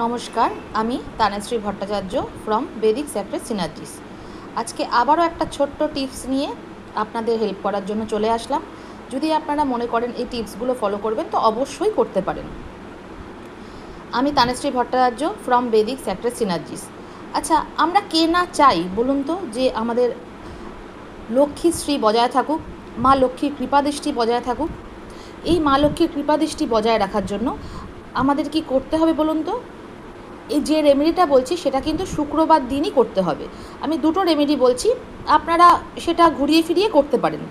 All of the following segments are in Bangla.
নমস্কার, আমি তানেশ্রী ভট্টাচার্য ফ্রম বেদিক সেক্রেট সিনার্জিস। আজকে আবারও একটা ছোট্ট টিপস নিয়ে আপনাদের হেল্প করার জন্য চলে আসলাম। যদি আপনারা মনে করেন এই টিপসগুলো ফলো করবেন তো অবশ্যই করতে পারেন। আমি তানেশ্রী ভট্টাচার্য ফ্রম বেদিক সেক্রেট সিনার্জিস। আচ্ছা, আমরা কে না চাই বলুন তো যে আমাদের লক্ষ্মীশ্রী বজায় থাকুক, মা লক্ষ্মীর কৃপাদৃষ্টি বজায় থাকুক। এই মা লক্ষ্মীর কৃপাদৃষ্টি বজায় রাখার জন্য আমাদের কি করতে হবে বলুন তো? এই যে রেমেডিটা বলছি সেটা কিন্তু শুক্রবার দিনই করতে হবে। আমি দুটো রেমেডি বলছি, আপনারা সেটা ঘুরিয়ে ফিরিয়ে করতে পারেন।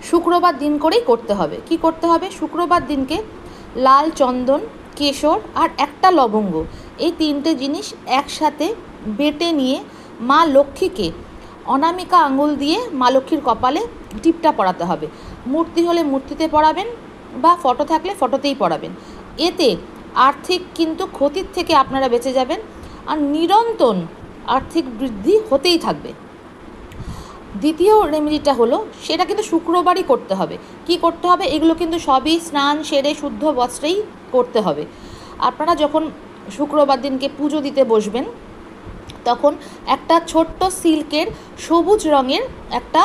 শুক্রবার দিন করেই করতে হবে। কি করতে হবে? শুক্রবার দিনকে লাল চন্দন, কেশর আর একটা লবঙ্গ, এই তিনটে জিনিস একসাথে বেটে নিয়ে মা লক্ষ্মীকে অনামিকা আঙুল দিয়ে মা লক্ষ্মীর কপালে টিপটা পরাতে হবে। মূর্তি হলে মূর্তিতে পরাবেন বা ফটো থাকলে ফটোতেই পরাবেন। এতে আর্থিক কিন্তু ক্ষতির থেকে আপনারা বেঁচে যাবেন আর নিরন্তর আর্থিক বৃদ্ধি হতেই থাকবে। দ্বিতীয় রেমেডিটা হলো, সেটা কিন্তু শুক্রবারই করতে হবে। কি করতে হবে? এগুলো কিন্তু সবই স্নান সেরে শুদ্ধ বস্ত্রেই করতে হবে। আপনারা যখন শুক্রবার দিনকে পুজো দিতে বসবেন তখন একটা ছোট্ট সিল্কের সবুজ রঙের একটা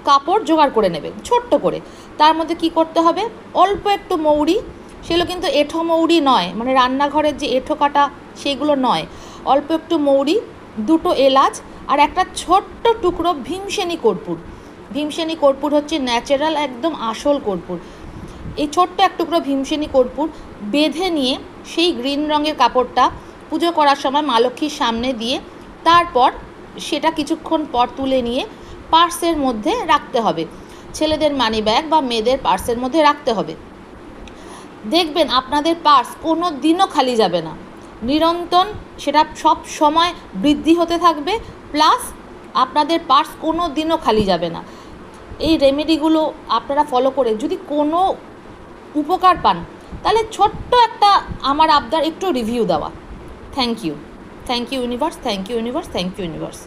কাপড় জোগাড় করে নেবেন ছোট্ট করে। তার মধ্যে কি করতে হবে? অল্প একটু মৌরি, সেগুলো কিন্তু এঁঠো মৌরি নয়, মানে রান্নাঘরের যে এঁঠো কাটা সেগুলো নয়। অল্প একটু মৌরি, দুটো এলাচ আর একটা ছোট্ট টুকরো ভীমসেনী কর্পূর। ভীমসেনী কর্পূর হচ্ছে ন্যাচারাল একদম আসল কর্পূর। এই ছোট্ট এক টুকরো ভীমসেনী কর্পূর বেঁধে নিয়ে সেই গ্রিন রঙের কাপড়টা পুজো করার সময় মা লক্ষ্মীর সামনে দিয়ে তারপর সেটা কিছুক্ষণ পর তুলে নিয়ে পার্সের মধ্যে রাখতে হবে। ছেলেদের মানি ব্যাগ বা মেয়েদের পার্সের মধ্যে রাখতে হবে। দেখবেন আপনাদের পার্স কোনো দিনও খালি যাবে না, নিরন্তর সেটা সব সময় বৃদ্ধি হতে থাকবে, প্লাস আপনাদের পার্স কোনো দিনও খালি যাবে না। এই রেমেডিগুলো আপনারা ফলো করে যদি কোনো উপকার পান তাহলে ছোট্ট একটা আমার আবদার, একটু রিভিউ দেওয়া। Thank you universe, thank you universe, thank you universe.